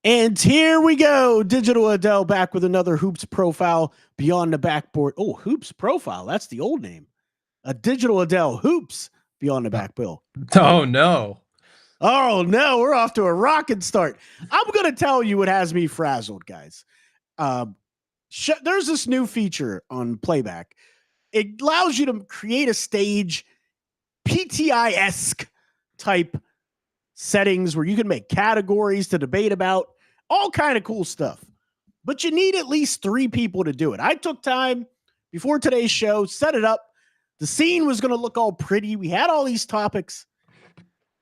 And here we go. Digital Adele back with another Hoops profile beyond the backboard. Oh, Hoops profile. That's the old name. A Digital Adele Hoops beyond the back bill. Oh, no. Oh, no. We're off to a rocket start. I'm going to tell you what has me frazzled, guys. There's this new feature on Playback. It allows you to create a stage PTI-esque type settings where you can make categories to debate about, all kind of cool stuff. But you need at least 3 people to do it. I took time before today's show, set it up. The scene was going to look all pretty. We had all these topics,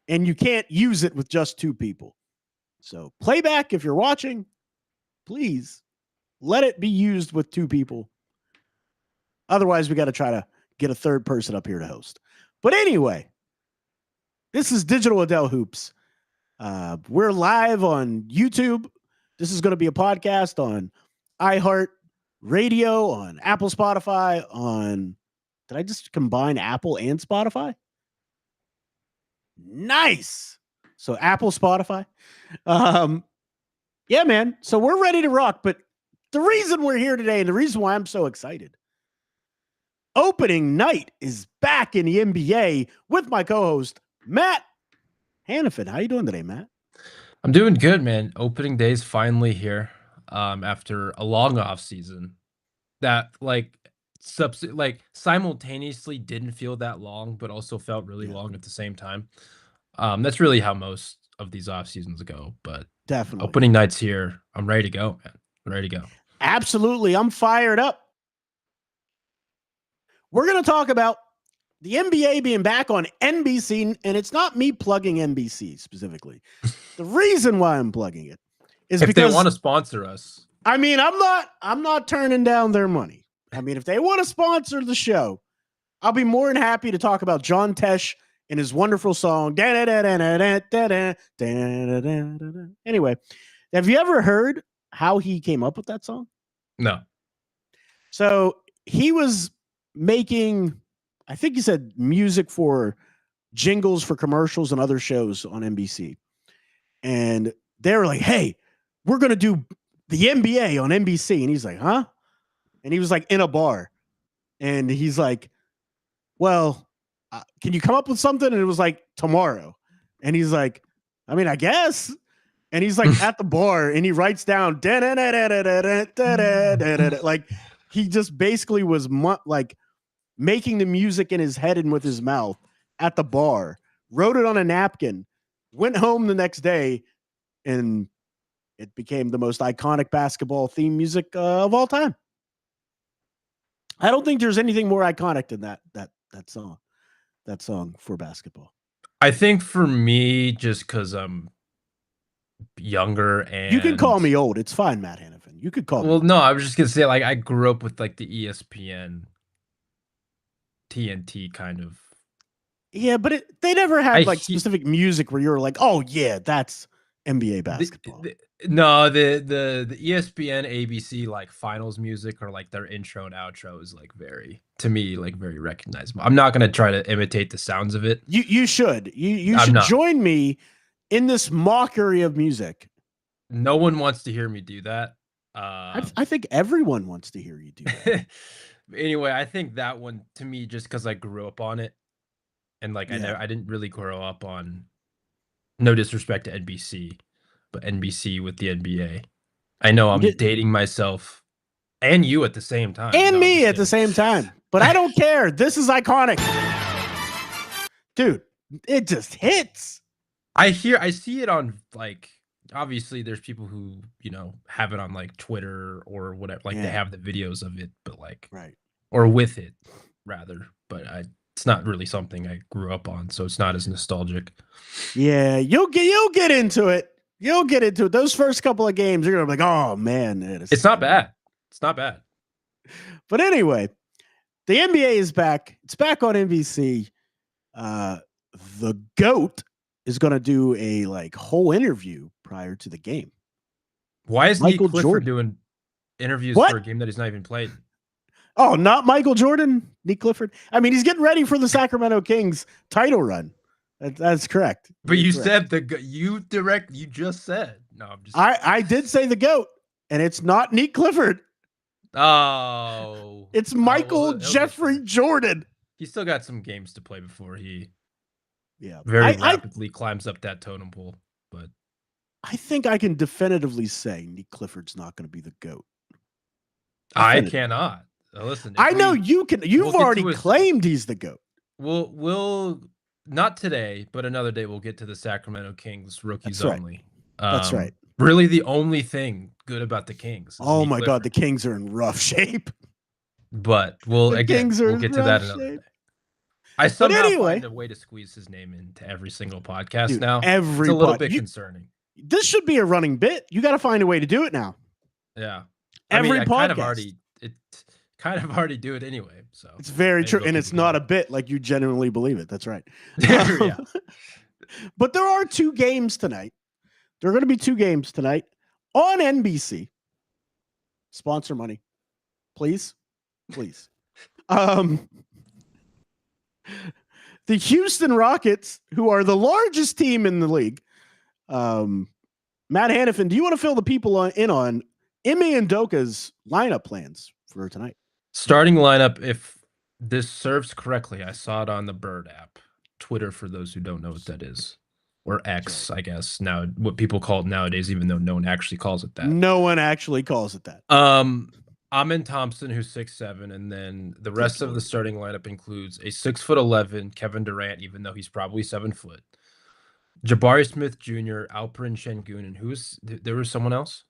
and you can't use it with just 2 people. So Playback, if you're watching, please let it be used with 2 people. Otherwise, we got to try to get a 3rd person up here to host. But anyway, this is Digital Adele Hoops. We're live on YouTube. This is going to be a podcast on iHeart Radio, on Apple, Spotify, on... Did I just combine Apple and Spotify? Nice. So Apple, Spotify. Yeah, man. So we're ready to rock. But the reason we're here today and the reason why I'm so excited, opening night is back in the NBA with my co-host, Matt Hanifan. How you doing today, Matt? I'm doing good, man. Opening day's finally here after a long off season that simultaneously didn't feel that long, but also felt really long at the same time. That's really how most of these off seasons go. But definitely, opening night's here. I'm ready to go, man. I'm ready to go. Absolutely, I'm fired up. We're going to talk about the NBA being back on NBC, and it's not me plugging NBC specifically. The reason why I'm plugging it is because they want to sponsor us. I mean, I'm not turning down their money. I mean, if they want to sponsor the show, I'll be more than happy to talk about John Tesh and his wonderful song. Anyway, have you ever heard how he came up with that song? No. So he was making, I think he said, music for jingles for commercials and other shows on NBC. And they were like, hey, we're going to do the NBA on NBC. And he's like, huh? And he was like in a bar. And he's like, well, can you come up with something? And it was like, tomorrow. And he's like, I mean, I guess. And he's like at the bar and he writes down, like he just basically was like making the music in his head and with his mouth at the bar, wrote it on a napkin, went home the next day, and it became the most iconic basketball theme music of all time. I don't think there's anything more iconic than that song for basketball. I think for me, just because I'm younger and... You can call me old. It's fine, Matt Hanifan. You could call me. Well, no, I was just going to say, like, I grew up with, like, the ESPN TNT kind of. Yeah, but they never had like specific music where you're like, oh yeah, that's NBA basketball. The ESPN ABC like finals music or like their intro and outro is like very recognizable. I'm not gonna try to imitate the sounds of it. You should. You should join me in this mockery of music. No one wants to hear me do that. I think everyone wants to hear you do that. Anyway, I think that one to me, just because I grew up on it, and like I didn't really grow up on. No disrespect to NBC, but NBC with the NBA. I know I'm dating myself and you at the same time. And me at the same time. But I don't care. This is iconic. Dude, it just hits. I see it on like, obviously there's people who, have it on like Twitter or whatever. Like they have the videos of it, but like, right. Or with it rather. But it's not really something I grew up on, so it's not as nostalgic. Yeah, you'll get into it. You'll get into it. Those first couple of games, you're gonna be like, oh man, it's not bad. It's not bad. But anyway, the NBA is back. It's back on NBC. The GOAT is gonna do a like whole interview prior to the game. Why is Michael Clifford doing interviews for a game that he's not even played? Oh, not Michael Jordan, Nick Clifford. I mean, he's getting ready for the Sacramento Kings title run. That's correct. But you said you just said No, I'm just. I did say the GOAT, and it's not Nick Clifford. Oh, It's Michael he'll Jeffrey Jordan. He's still got some games to play before he Yeah, very rapidly climbs up that totem pole. But I think I can definitively say Nick Clifford's not going to be the GOAT. I cannot. Listen, I know you can. You've already claimed he's the GOAT. We'll not today, but another day we'll get to the Sacramento Kings rookies only. That's right. Really, the only thing good about the Kings. Oh my God, the Kings are in rough shape. But we'll get to that another day. I somehow find a way to squeeze his name into every single podcast now. It's a little bit concerning. This should be a running bit. You got to find a way to do it now. Yeah. Every podcast. Kind of already do it anyway. So it's very true. And it's not a bit, like you genuinely believe it. That's right. Yeah. But there are 2 games tonight. There are going to be 2 games tonight on NBC. Sponsor money. Please. Please. The Houston Rockets, who are the largest team in the league. Matt Hanifan, do you want to fill the people in on Ime Udoka's lineup plans for tonight? Starting lineup, if this serves correctly, I saw it on the Bird app, Twitter for those who don't know what that is, or X, I guess now what people call it nowadays, even though no one actually calls it that. No one actually calls it that. Amin Thompson, who's 6'7", and then the rest of the starting lineup includes a 6'11" Kevin Durant, even though he's probably 7 foot. Jabari Smith Jr., Alperen Şengün, and there was someone else.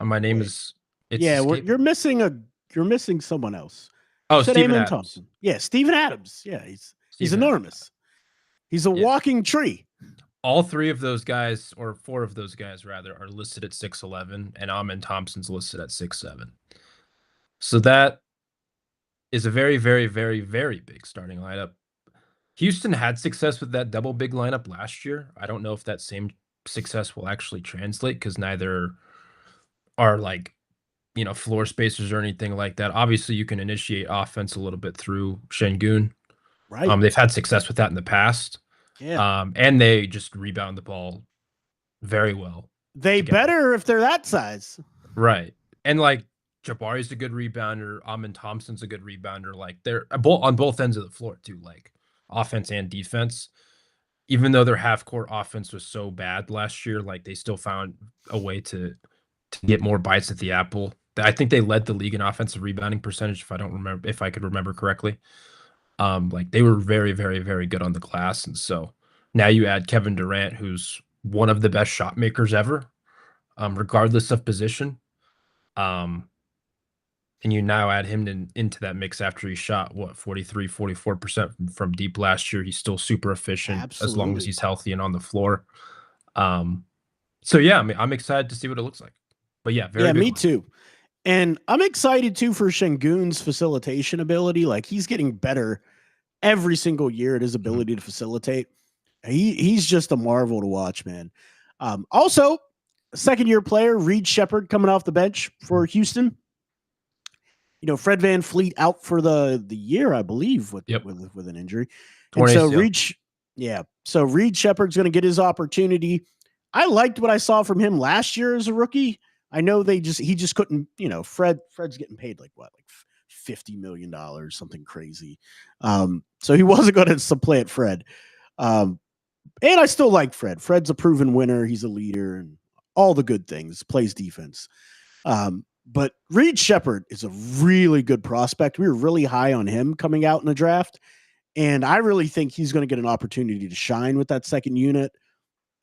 My name is. You're missing someone else. Oh, Steven Adams. Thompson. Yeah, Steven Adams. Yeah, he's enormous. He's a walking tree. All 3 of those guys, or 4 of those guys rather, are listed at 6'11", and Amin Thompson's listed at 6'7". So that is a very, very, very, very big starting lineup. Houston had success with that double big lineup last year. I don't know if that same success will actually translate because neither are floor spacers or anything like that. Obviously, you can initiate offense a little bit through Şengün. Right. They've had success with that in the past. Yeah. And they just rebound the ball very well. They better if they're that size. Right. And Jabari's a good rebounder. Amin Thompson's a good rebounder. They're on both ends of the floor too, offense and defense. Even though their half-court offense was so bad last year, they still found a way to get more bites at the apple. I think they led the league in offensive rebounding percentage, if I could remember correctly. They were very, very, very good on the glass. And so now you add Kevin Durant, who's one of the best shot makers ever, regardless of position. And you now add him into that mix after he shot 44% from deep last year. He's still super efficient as long as he's healthy and on the floor. So yeah, I'm excited to see what it looks like. But yeah, me too. And I'm excited too for Şengün's facilitation ability. He's getting better every single year at his ability to facilitate. He's just a marvel to watch, man. Also, second-year player Reed Sheppard coming off the bench for Houston. Fred VanVleet out for the year, I believe, with an injury. And so Reed Sheppard's going to get his opportunity. I liked what I saw from him last year as a rookie. I know he just couldn't, Fred's getting paid $50 million, something crazy. So he wasn't going to supplant Fred. And I still like Fred. Fred's a proven winner. He's a leader and all the good things, plays defense. But Reed Sheppard is a really good prospect. We were really high on him coming out in the draft. And I really think he's going to get an opportunity to shine with that second unit.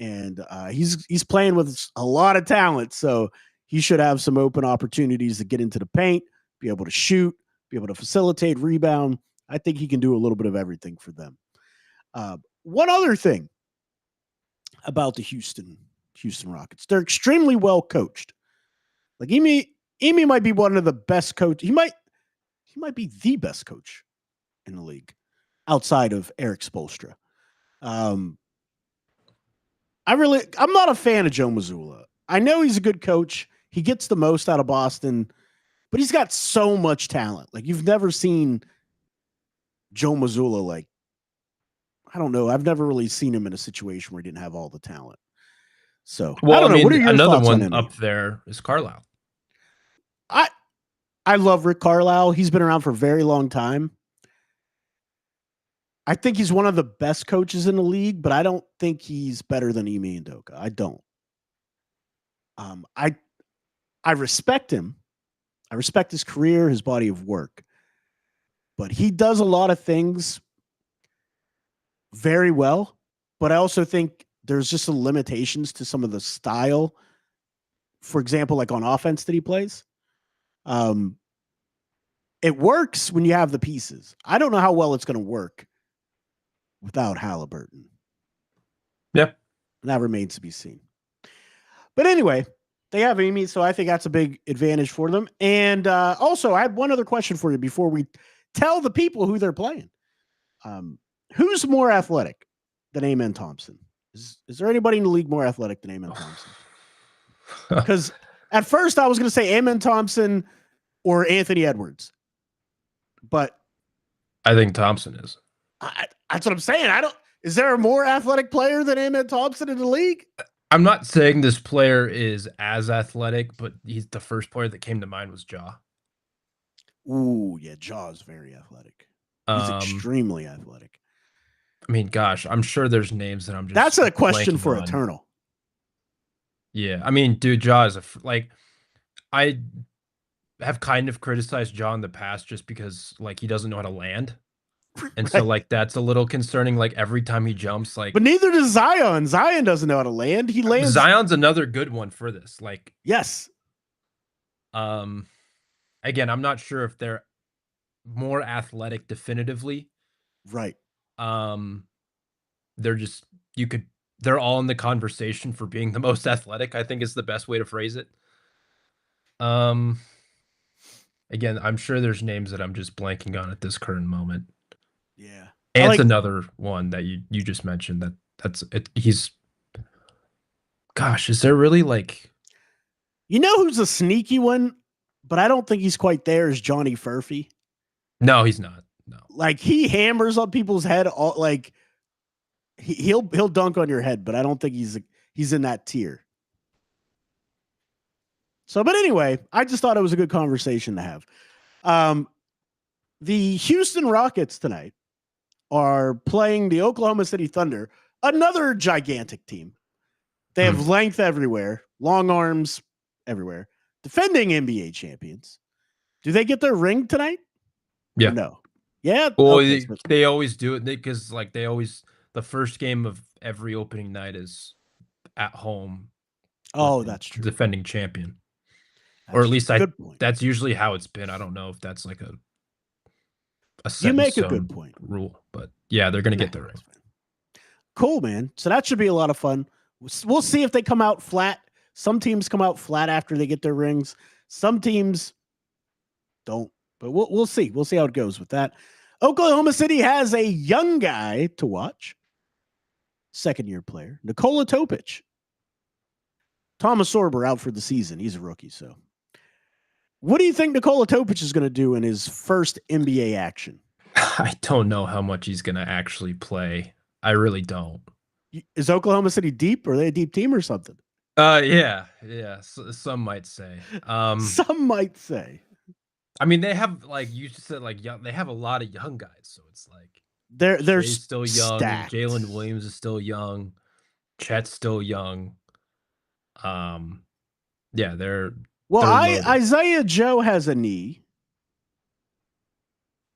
And he's playing with a lot of talent. So he should have some open opportunities to get into the paint, be able to shoot, be able to facilitate, rebound. I think he can do a little bit of everything for them. One other thing about the Houston Rockets, they're extremely well coached. Ime might be one of the best coaches. He might be the best coach in the league outside of Eric Spoelstra. I'm not a fan of Joe Mazzulla. I know he's a good coach. He gets the most out of Boston, but he's got so much talent. You've never seen Joe Mazzulla. I don't know. I've never really seen him in a situation where he didn't have all the talent. So Well, I don't know. What are your another thoughts on one him? up there is Carlisle. I love Rick Carlisle. He's been around for a very long time. I think he's one of the best coaches in the league, but I don't think he's better than Ime Udoka. I don't. I respect him. I respect his career, his body of work. But he does a lot of things very well. But I also think there's just some limitations to some of the style. For example, like on offense that he plays. It works when you have the pieces. I don't know how well it's going to work without Halliburton. Yeah. That remains to be seen. But anyway, they have Amy, so I think that's a big advantage for them. And also, I have one other question for you before we tell the people who they're playing. Who's more athletic than Amen Thompson? Is there anybody in the league more athletic than Amen Thompson? Because at first I was going to say Amen Thompson or Anthony Edwards. But I think Thompson is. That's what I'm saying. Is there a more athletic player than Amen Thompson in the league? I'm not saying this player is as athletic, but he's the first player that came to mind was Ja. Ooh, yeah, Ja's very athletic. He's extremely athletic. I mean, gosh, I'm sure there's names that I'm just. That's a question for on. Eternal. Yeah, I mean, dude, Ja is I have kind of criticized Ja in the past just because he doesn't know how to land. And so that's a little concerning. Every time he jumps, but neither does Zion. Zion doesn't know how to land. He lands. Zion's another good one for this. Yes. Again, I'm not sure if they're more athletic definitively. Right. They're all in the conversation for being the most athletic, I think is the best way to phrase it. Again, I'm sure there's names that I'm just blanking on at this current moment. Yeah. And it's another one that you just mentioned that's it. Gosh, is there really who's a sneaky one, but I don't think he's quite there is Johnny Furphy. No, he's not. No. He hammers on people's head all he'll dunk on your head, but I don't think he's in that tier. So, but anyway, I just thought it was a good conversation to have. The Houston Rockets tonight are playing the Oklahoma City Thunder, another gigantic team. They have length everywhere, long arms everywhere, defending NBA champions. Do they get their ring tonight? Yeah. Or no. Yeah. Well, they always do it because the first game of every opening night is at home. Oh, that's true. Defending champion. Or at least that's usually how it's been. I don't know if that's a you make a good point rule, but yeah, they're going to get their ring. Cool, man. So that should be a lot of fun. We'll see if they come out flat. Some teams come out flat after they get their rings. Some teams don't, but we'll see. We'll see how it goes with that. Oklahoma City has a young guy to watch. Second-year player, Nikola Topic. Thomas Sorber out for the season. He's a rookie, so. What do you think Nikola Topic is going to do in his first NBA action? I don't know how much he's going to actually play. I really don't. Is Oklahoma City deep? Are they a deep team or something? Yeah. Some might say. Some might say. I mean, they have you just said young. They have a lot of young guys, so it's they're still young. stacked. Jalen Williams is still young. Chet's still young. Yeah, they're. Well, Isaiah Joe has a knee.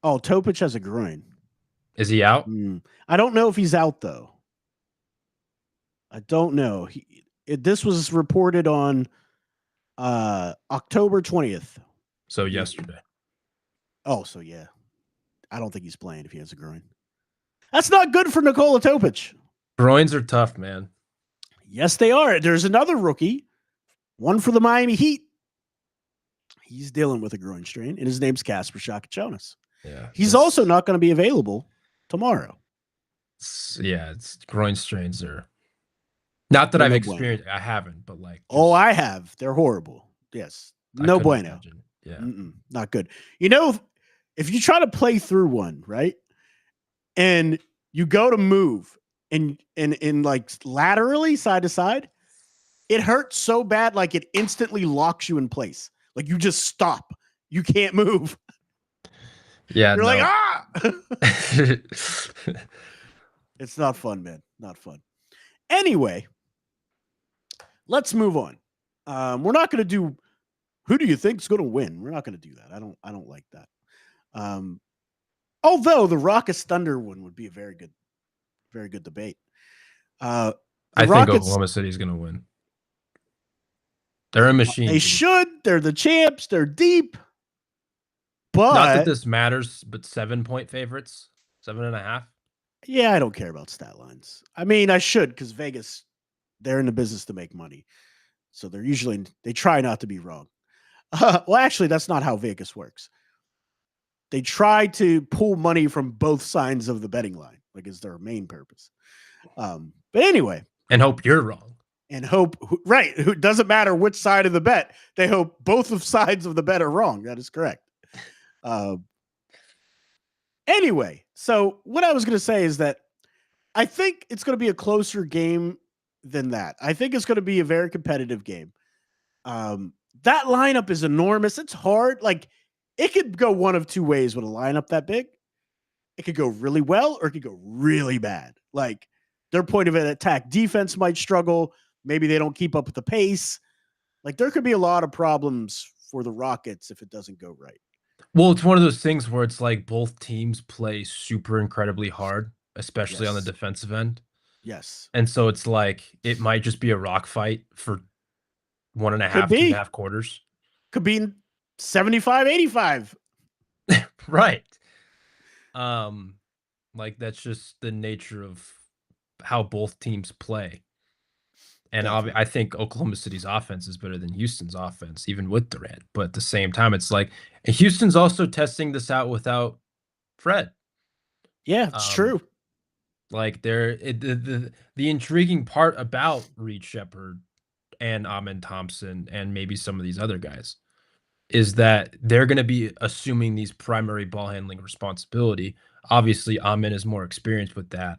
Oh, Topic has a groin. Is he out? I don't know if he's out though. I don't know. This was reported on October 20th. So yesterday. Oh, so yeah. I don't think he's playing if he has a groin. That's not good for Nikola Topic. Groins are tough, man. Yes, they are. There's another rookie, one for the Miami Heat. He's dealing with a groin strain, and his name's Kasper Shakachonis. Yeah. He's also not going to be available tomorrow. It's groin strains are not that I've experienced. I haven't, but I have. They're horrible. Yes. No bueno. Imagine. Yeah. Not good. If you try to play through one, right? And you go to move and laterally side to side, it hurts so bad, like it instantly locks you in place. Like you just stop. You can't move. Yeah, You're like, no. ah. It's not fun, man. Not fun. Anyway, let's move on. We're not going to do who do you think's going to win. We're not going to do that. I don't like that. Although the Rockets Thunder one would be a very good debate. I think Oklahoma City's going to win. They're a machine. They should. They're the champs. They're deep. But not that this matters, but 7-point favorites, 7.5. Yeah, I don't care about stat lines. I mean, I should because Vegas, they're in the business to make money. So they try not to be wrong. Well, actually, that's not how Vegas works. They try to pull money from both sides of the betting line, like is their main purpose. But anyway. And hope you're wrong. And hope, right. It doesn't matter which side of the bet. They hope both of sides of the bet are wrong. That is correct. Anyway, so what I was going to say is that I think it's going to be a closer game than that. I think it's going to be a very competitive game. That lineup is enormous. It's hard. Like, it could go one of two ways with a lineup that big. It could go really well or it could go really bad. Like, their point of attack defense might struggle. Maybe they don't keep up with the pace. Like, there could be a lot of problems for the Rockets if it doesn't go right. Well, it's one of those things where it's like both teams play super incredibly hard, especially on the defensive end. Yes. And so it's like it might just be a rock fight for 1.5, 2.5 quarters. Could be 75-85. Right. Like that's just the nature of how both teams play. And I think Oklahoma City's offense is better than Houston's offense, even with Durant. But at the same time, it's like and Houston's also testing this out without Fred. Yeah, it's true. Like the intriguing part about Reed Shepherd and Amen Thompson and maybe some of these other guys is that they're going to be assuming these primary ball handling responsibility. Obviously, Amen is more experienced with that.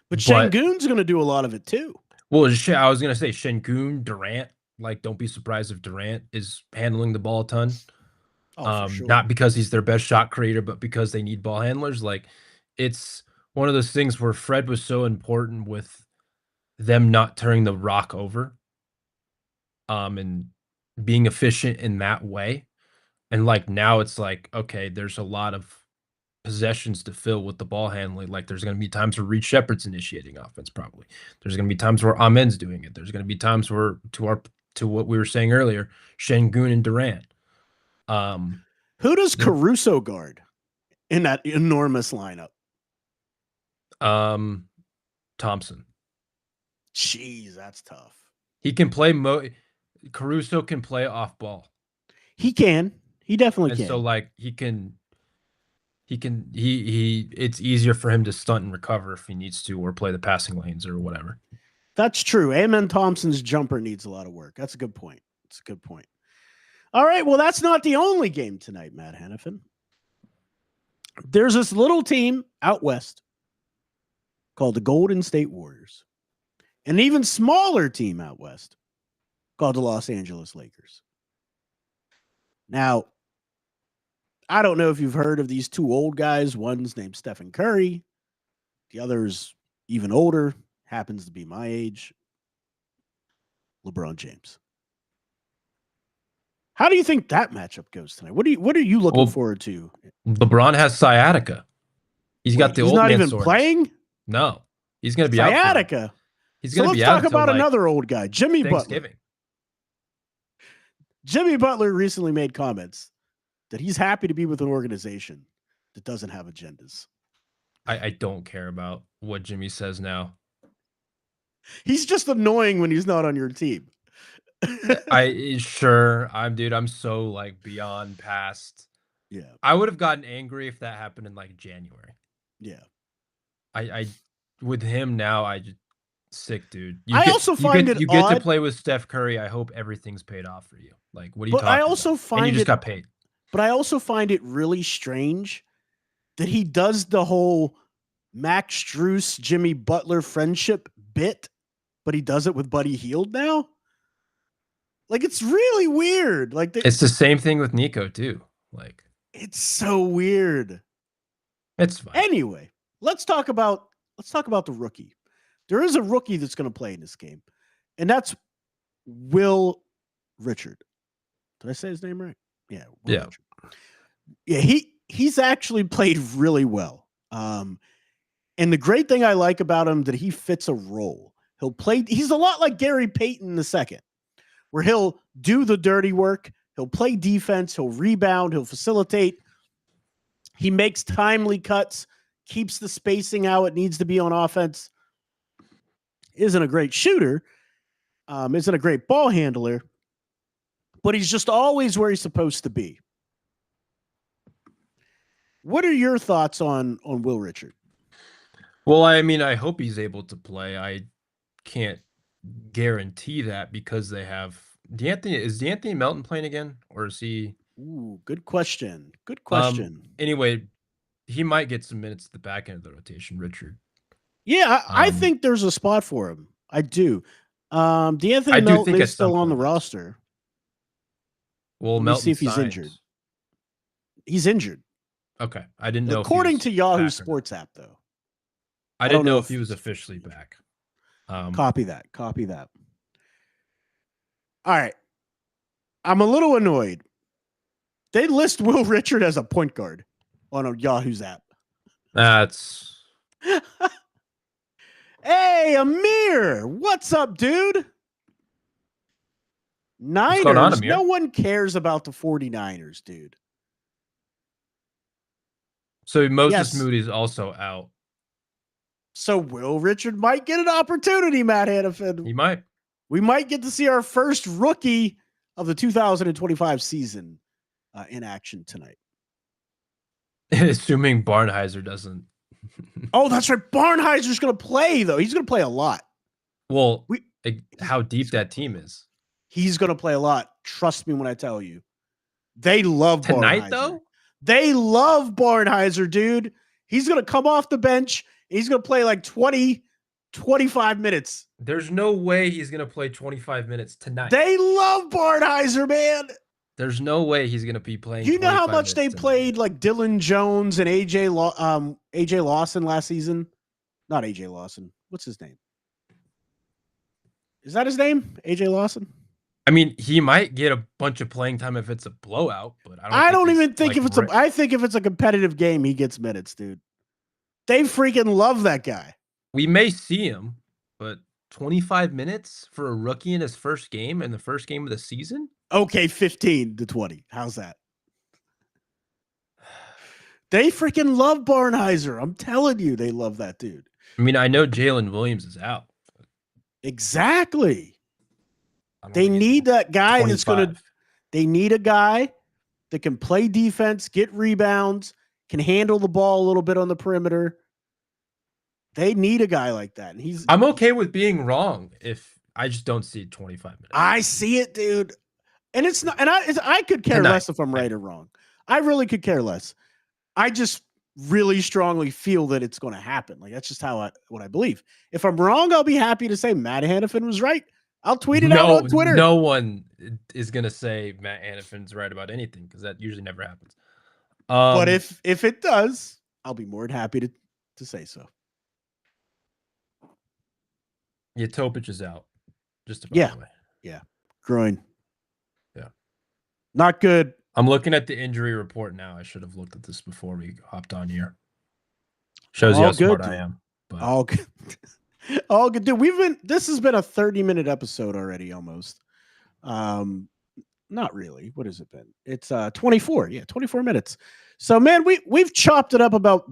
But Şengün's going to do a lot of it too. Well, I was going to say Şengün, Durant. Like, don't be surprised if Durant is handling the ball a ton. For sure. Not because he's their best shot creator, but because they need ball handlers. Like, it's one of those things where Fred was so important with them not turning the rock over, and being efficient in that way. And like now it's like, okay, there's a lot of possessions to fill with the ball handling. Like there's going to be times where Reed Shepherd's initiating offense. Probably there's going to be times where Amen's doing it. There's going to be times where to what we were saying earlier, Şengün and Durant. Who does Caruso guard in that enormous lineup? Thompson. Jeez, that's tough. He can play Caruso can play off ball. He can. He definitely can. So like it's easier for him to stunt and recover if he needs to, or play the passing lanes or whatever. That's true. Amen Thompson's jumper needs a lot of work. That's a good point. It's a good point. All right. Well, that's not the only game tonight, Matt Hanifan. There's this little team out west called the Golden State Warriors. An even smaller team out west called the Los Angeles Lakers. Now, I don't know if you've heard of these two old guys. One's named Stephen Curry. The other's even older, happens to be my age. LeBron James. How do you think that matchup goes tonight? What are you looking forward to? LeBron has sciatica. He's got the old man soreness. He's not even playing? No. He's going to be sciatica. out. He's going to be out. Let's talk about another old guy, Jimmy Butler. Jimmy Butler recently made comments that he's happy to be with an organization that doesn't have agendas. I don't care about what Jimmy says now. He's just annoying when he's not on your team. I'm so like beyond past. Yeah. I would have gotten angry if that happened in like January. Yeah. I with him now, I just sick, dude. You get to play with Steph Curry. I hope everything's paid off for you. Like, what are you talking about? And you just got paid. But I also find it really strange that he does the whole Max Strus, Jimmy Butler friendship bit but he does it with Buddy Hield now. Like, it's really weird. Like, it's the same thing with Nico too. Like, it's so weird. it's fine. Anyway, let's talk about the rookie. There is a rookie that's going to play in this game, and that's Will Richard. Did I say his name right? Yeah. Will Richard. Yeah, he's actually played really well. And the great thing I like about him that he fits a role. He's a lot like Gary Payton II, where he'll do the dirty work, he'll play defense, he'll rebound, he'll facilitate. He makes timely cuts, keeps the spacing how it needs to be on offense. Isn't a great shooter, isn't a great ball handler, but he's just always where he's supposed to be. What are your thoughts on Will Richard? Well, I mean, I hope he's able to play. I can't guarantee that because they have Is D'Anthony Melton playing again, or is he? Ooh, good question. Good question. Anyway, he might get some minutes at the back end of the rotation, Richard. Yeah, I think there's a spot for him. I do. D'Anthony Melton is still on the roster. Well, Let me see if he's injured. He's injured. Okay, I didn't know. According to Yahoo Sports app, though, I didn't know if he was officially back. Copy that. All right, I'm a little annoyed. They list Will Richard as a point guard on a Yahoo's app. That's. Hey, Amir, what's up, dude? Niners, on, no one cares about the 49ers, dude. So Moses Moody's also out. So Will Richard might get an opportunity, Matt Hanifan. He might. We might get to see our first rookie of the 2025 season in action tonight. Assuming Barnhizer doesn't. Oh, that's right. Barnheiser's going to play, though. He's going to play a lot. Well, how deep that team is. He's going to play a lot. Trust me when I tell you. They love tonight, Barnhizer. Though? They love Barnhizer, dude. He's going to come off the bench. He's going to play like 20, 25 minutes. There's no way he's going to play 25 minutes tonight. They love Barnhizer, man. There's no way he's going to be playing. You know how much they played like Dylan Jones and AJ Lawson last season? Not AJ Lawson. What's his name? Is that his name? AJ Lawson? I mean, he might get a bunch of playing time if it's a blowout, but I don't even think if it's I think if it's a competitive game, he gets minutes, dude. They freaking love that guy. We may see him, but 25 minutes for a rookie in his first game and the first game of the season? Okay, 15 to 20. How's that? They freaking love Barnhizer. I'm telling you, they love that dude. I mean, I know Jalen Williams is out. Exactly. They need that guy 25. that's going to – they need a guy that can play defense, get rebounds, can handle the ball a little bit on the perimeter. They need a guy like that. And I'm okay with being wrong if I just don't see 25 minutes. I see it, dude. And it's not – and I could care less if I'm right or wrong. I really could care less. I just really strongly feel that it's going to happen. Like, that's just what I believe. If I'm wrong, I'll be happy to say Matt Hanifan was right. I'll tweet it out on Twitter. No one is going to say Matt Hanifan's right about anything because that usually never happens. But if it does, I'll be more than happy to say so. Yeah, Topic is out. Just about the way. Yeah. Groin. Yeah. Not good. I'm looking at the injury report now. I should have looked at this before we hopped on here. Shows you how smart I am. But. All good. All good. Dude, this has been a 30-minute episode already almost. Not really. What has it been? It's 24. Yeah, 24 minutes. So, man, we've chopped it up about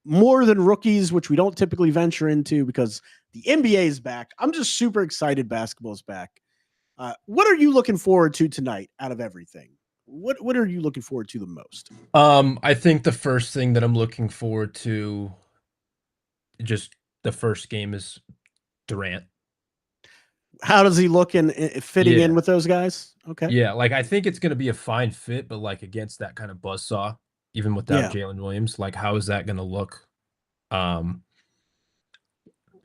more than rookies, which we don't typically venture into because the NBA is back. I'm just super excited basketball's back. What are you looking forward to tonight out of everything? What are you looking forward to the most? I think the first thing that I'm looking forward to, just the first game, is Durant. How does he look in fitting in with those guys? Okay. Yeah, like I think it's going to be a fine fit, but like against that kind of buzzsaw, even without Jalen Williams, like how is that going to look?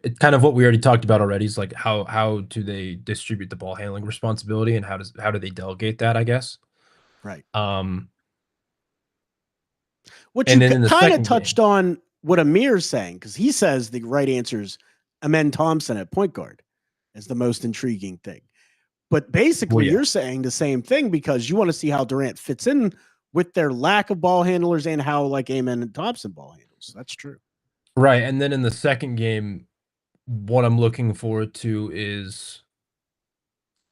It's kind of what we already talked about already. Is like how do they distribute the ball handling responsibility, and how do they delegate that? I guess. Right. Um, What and you then in the kind of second touched game, on what Amir's saying, because he says the right answer is Amen Thompson at point guard is the most intriguing thing. But well, basically, yeah, you're saying the same thing because you want to see how Durant fits in with their lack of ball handlers and how like Amen and Thompson ball handles. That's true. right. And then in the second game, what I'm looking forward to is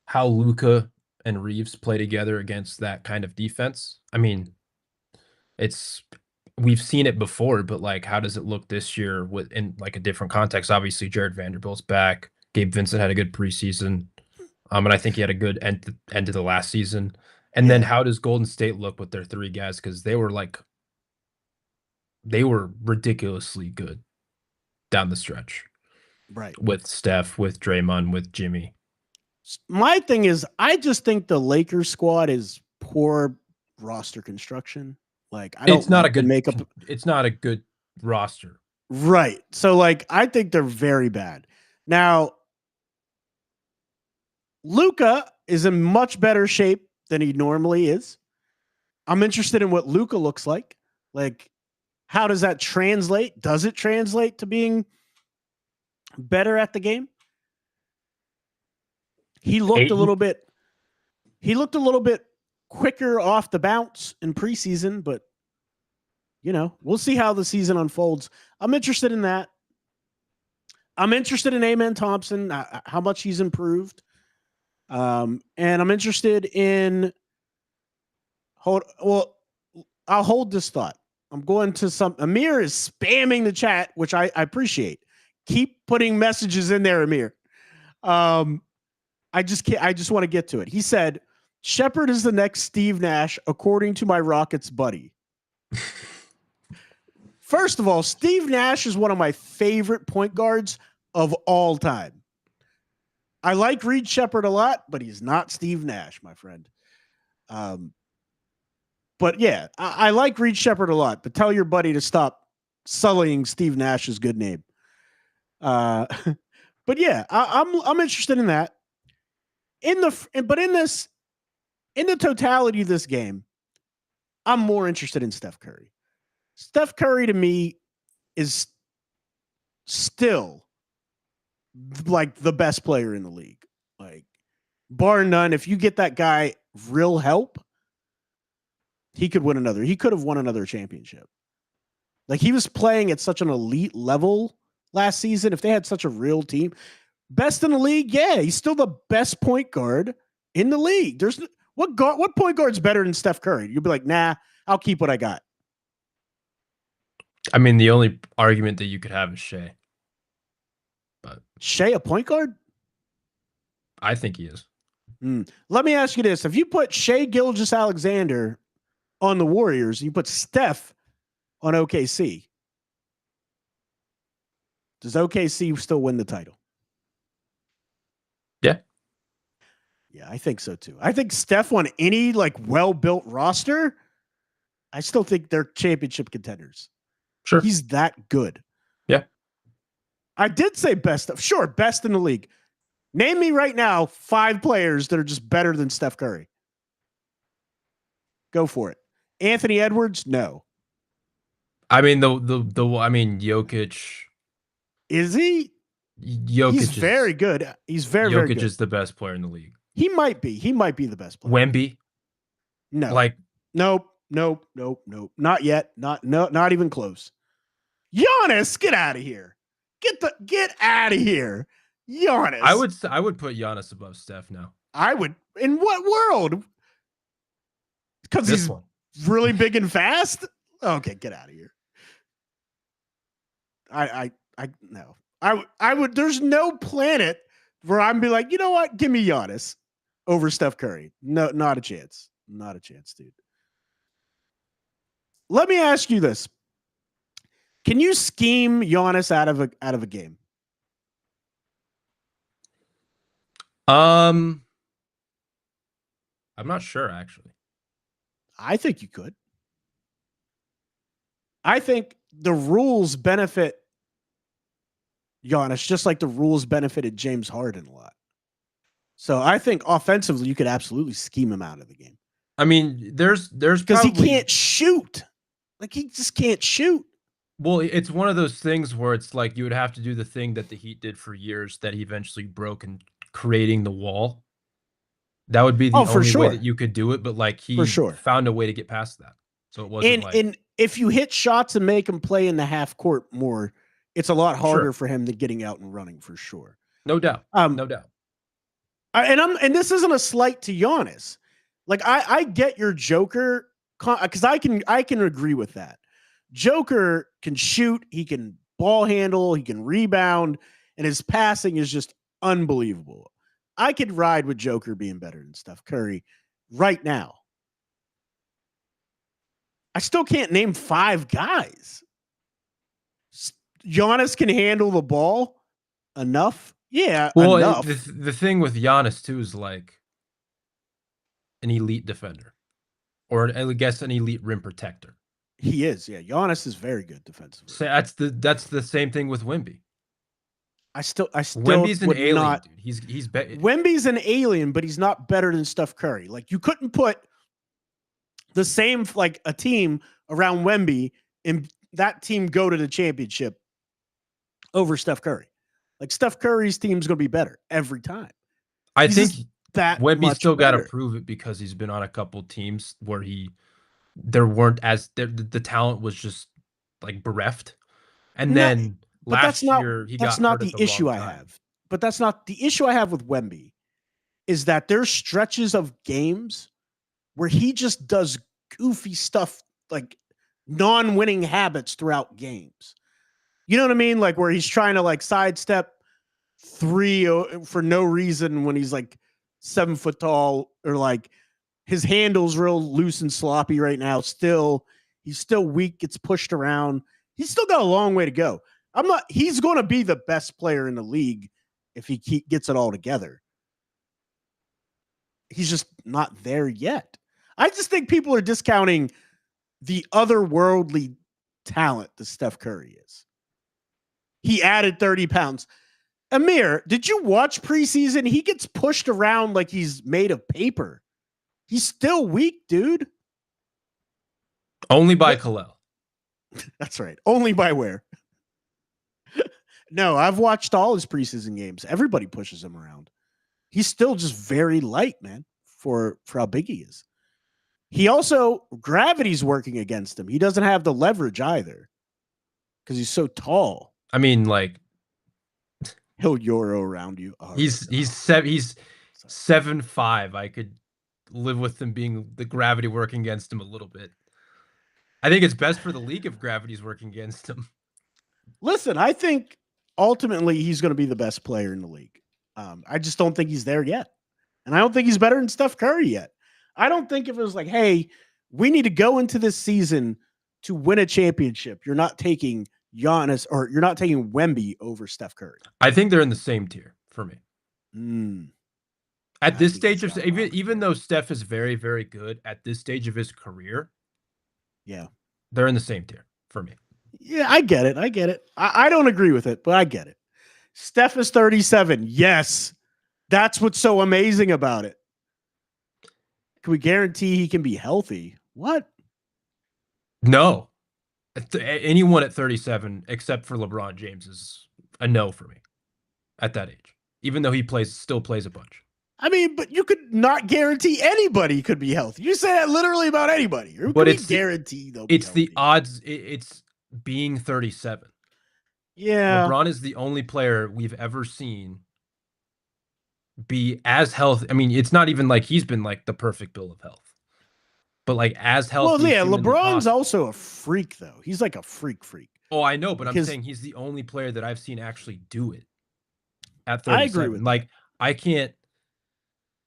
how Luca and Reeves play together against that kind of defense. I mean, it's we've seen it before, but like, how does it look this year with in like a different context? Obviously, Jared Vanderbilt's back. Gabe Vincent had a good preseason, and I think he had a good end of the last season. And then Yeah. how does Golden State look with their three guys? Because they were ridiculously good down the stretch Right. with Steph, with Draymond, with Jimmy. My thing is, I just think the Lakers squad is poor roster construction. Like, I don't It's not a like the good. makeup. It's not a good roster. Right. So, like, I think they're very bad. Now, Luca is in much better shape than he normally is. I'm interested in what Luca looks like. Like, how does that translate? Does it translate to being better at the game? He looked a Aiton, little bit. He looked a little bit quicker off the bounce in preseason, but we'll see how the season unfolds. I'm interested in that. I'm interested in Amen Thompson, how much he's improved. And I'm interested in I'll hold this thought. I'm going to some Amir is spamming the chat, which I appreciate. Keep putting messages in there, Amir. I just want to get to it. He said, Shepard is the next Steve Nash, according to my Rockets buddy. First of all, Steve Nash is one of my favorite point guards of all time. I like Reed Shepard a lot, but he's not Steve Nash, my friend. But yeah, I like Reed Shepard a lot, but tell your buddy to stop sullying Steve Nash's good name. But yeah, I'm interested in that. In the totality of this game, I'm more interested in Steph Curry. Steph Curry to me is still like the best player in the league. Like, bar none. If you get that guy real help, he could have won another championship. Like, he was playing at such an elite level last season. If they had such a real team, best in the league, yeah, he's still the best point guard in the league. There's what point guard's better than Steph Curry? You'll be like, nah, I'll keep what I got. I mean, the only argument that you could have is Shea. But Shea a point guard? I think he is. Let me ask you this. If you put Shea Gilgeous-Alexander on the Warriors, you put Steph on OKC, does OKC still win the title? Yeah. Yeah, I think so too. I think Steph on any like well-built roster, I still think they're championship contenders. Sure. He's that good. Yeah. I did say best in the league. Name me right now 5 players that are just better than Steph Curry. Go for it. Anthony Edwards? No. I mean Jokic. Is he? Jokic He's is very good. He's very, very Jokic good. is the best player in the league. He might be. He might be the best player. Wemby? No. Like, nope. Not yet. Not even close. Giannis, get out of here. Get out of here. Giannis. I would put Giannis above Steph now. I would. In what world? Because he's one. really big and fast? Okay, get out of here. I no. I would. There's no planet where I'm be like, you know what? Give me Giannis over Steph Curry. No, not a chance. Not a chance, dude. Let me ask you this: can you scheme Giannis out of a game? I'm not sure actually. I think you could. I think the rules benefit Giannis, just like the rules benefited James Harden a lot. So I think offensively, you could absolutely scheme him out of the game. I mean, there's because he probably can't shoot. Like he just can't shoot. well, it's one of those things where it's like you would have to do the thing that the Heat did for years that he eventually broke in creating the wall. That would be the Oh, for only way that sure. you could do it, but like For he sure. found a way to get past that. So it wasn't like And if you hit shots and make him play in the half court more, it's a lot harder Sure. for him than getting out and running for sure. no doubt. Um, No doubt. and this isn't a slight to Giannis. Like I get your Joker because I can agree with that. Joker can shoot, he can ball handle, he can rebound, and his passing is just unbelievable. I could ride with Joker being better than Steph Curry right now. I still can't name 5 guys. Giannis can handle the ball enough. Yeah, Well, enough. the thing with Giannis too is like an elite defender, or I guess an elite rim protector. He is. Yeah, Giannis is very good defensively. So that's the same thing with Wemby. I still Wemby's an alien, not, dude. He's Wemby's an alien, but he's not better than Steph Curry. Like you couldn't put the same like a team around Wemby and that team go to the championship over Steph Curry. Like Steph Curry's team's going to be better every time. I think that Wemby's still got to better. prove it because he's been on a couple teams where there weren't as the talent was just like bereft, and then last year he that's got not hurt the at the issue wrong I time. have. But that's not the issue I have with Wemby. Is that there's stretches of games where he just does goofy stuff like non-winning habits throughout games. You know what I mean? Like where he's trying to like sidestep 3 for no reason when he's like 7 foot tall, or like his handle's real loose and sloppy right now. He's still weak, gets pushed around. He's still got a long way to go. He's going to be the best player in the league if he gets it all together. He's just not there yet. I just think people are discounting the otherworldly talent that Steph Curry is. He added 30 pounds. Amir, did you watch preseason? He gets pushed around like he's made of paper. He's still weak, dude. Only by Kalel. That's right. Only by where? No, I've watched all his preseason games. Everybody pushes him around. He's still just very light, man, for how big he is. He also, gravity's working against him. He doesn't have the leverage either because he's so tall. I mean, like he'll Euro around you. He's 7'5". I could live with him being the gravity working against him a little bit. I think it's best for the league if gravity's working against him. Listen, I think ultimately he's going to be the best player in the league. I just don't think he's there yet. And I don't think he's better than Steph Curry yet. I don't think if it was like, hey, we need to go into this season to win a championship, you're not taking Giannis or you're not taking Wemby over Steph Curry. I think they're in the same tier for me. At this stage of even though Steph is very, very good at this stage of his career, yeah, they're in the same tier for me. Yeah, I get it. I don't agree with it, but I get it. Steph is 37. Yes. That's what's so amazing about it. Can we guarantee he can be healthy? What? No. Anyone at 37 except for LeBron James is a no for me at that age, even though he still plays a bunch. I mean, but you could not guarantee anybody could be healthy. You say that literally about anybody. But it's guaranteed though. It's the odds. It's being 37. Yeah. LeBron is the only player we've ever seen be as healthy. I mean, it's not even like he's been like the perfect bill of health, but like as healthy. Well, yeah, LeBron's also a freak though. He's like a freak. Oh, I know, but I'm saying he's the only player that I've seen actually do it at 37. I agree with like I can't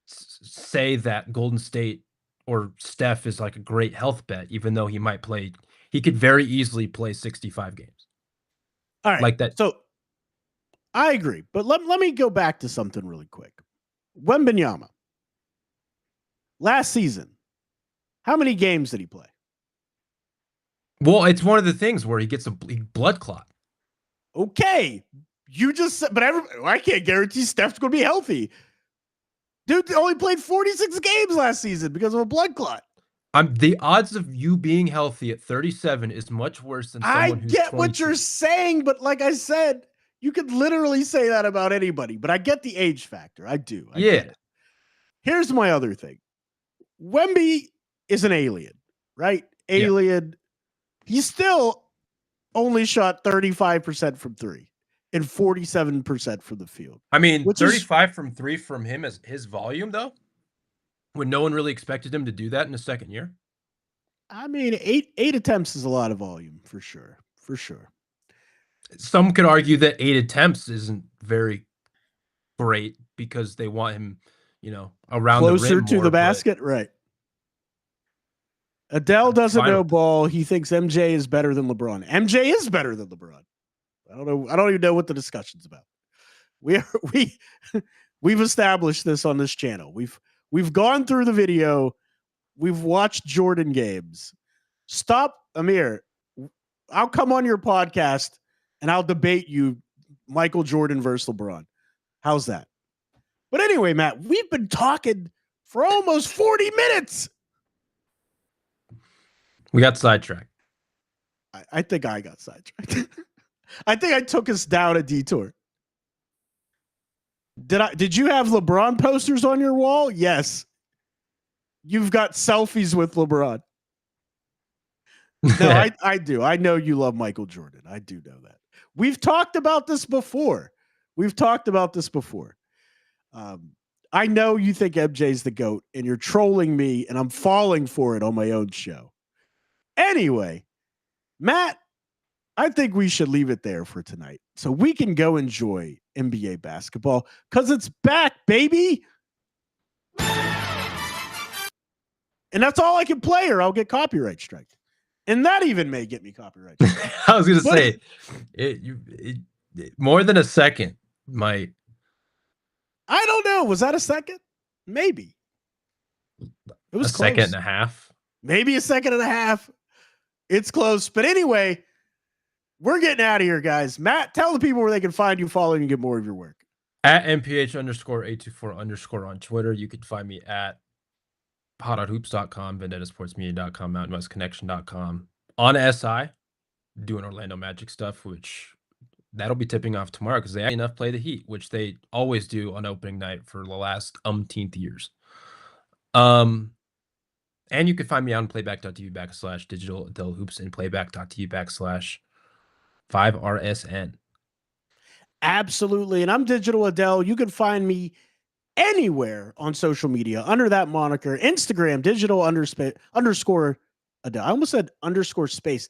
say that Golden State or Steph is like a great health bet, even though he could very easily play 65 games. All right. Like that. So I agree, but let me go back to something really quick. Wembanyama. Last season, how many games did he play? Well, it's one of the things where he gets a blood clot. Okay, You just said, but I can't guarantee Steph's going to be healthy. Dude only played 46 games last season because of a blood clot. The odds of you being healthy at 37 is much worse than someone who's 22. I get what you're saying, but like I said, you could literally say that about anybody. But I get the age factor. I do. I get it. Here's my other thing. Wemby is an alien, right? Alien. Yeah. He still only shot 35% from three and 47% from the field. I mean, 35 from three from him as his volume, though? When no one really expected him to do that in the second year? I mean, eight attempts is a lot of volume, for sure. For sure. Some could argue that 8 attempts isn't very great because they want him, around closer the rim to more, the basket, right? Adele doesn't know ball. He thinks MJ is better than LeBron. MJ is better than LeBron. I don't know. I don't even know what the discussion's about. We've established this on this channel. We've gone through the video. We've watched Jordan games. Stop, Amir. I'll come on your podcast and I'll debate you, Michael Jordan versus LeBron. How's that? But anyway, Matt, we've been talking for almost 40 minutes. We got sidetracked. I think I got sidetracked. I think I took us down a detour. Did you have LeBron posters on your wall? Yes. You've got selfies with LeBron. No, I do. I know you love Michael Jordan. I do know that. We've talked about this before. I know you think MJ's the GOAT and you're trolling me and I'm falling for it on my own show. Anyway, Matt, I think we should leave it there for tonight so we can go enjoy NBA basketball because it's back, baby. And that's all I can play or I'll get copyright strike. And that even may get me copyright strike. I was going to say, it more than a second might. I don't know. Was that a second? Maybe. It was a second and a half. Maybe a second and a half. It's close. But anyway, we're getting out of here, guys. Matt, tell the people where they can find you, follow you, and get more of your work. At MPH_824_ on Twitter. You can find me at hothoops.com, vendettasportsmedia.com, mountainwestconnection.com. On SI, doing Orlando Magic stuff, which that'll be tipping off tomorrow because they enough play the Heat, which they always do on opening night for the last umpteenth years. And you can find me on playback.tv/digital Adel Hoops and playback.tv/5RSN. Absolutely. And I'm Digital Adel. You can find me anywhere on social media under that moniker. Instagram, digital_Adel. I almost said underscore space.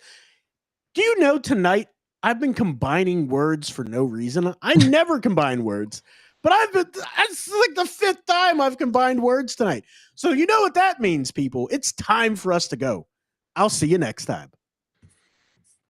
Do you know tonight I've been combining words for no reason? I never combine words. But it's like the 5th time I've combined words tonight. So you know what that means, people. It's time for us to go. I'll see you next time.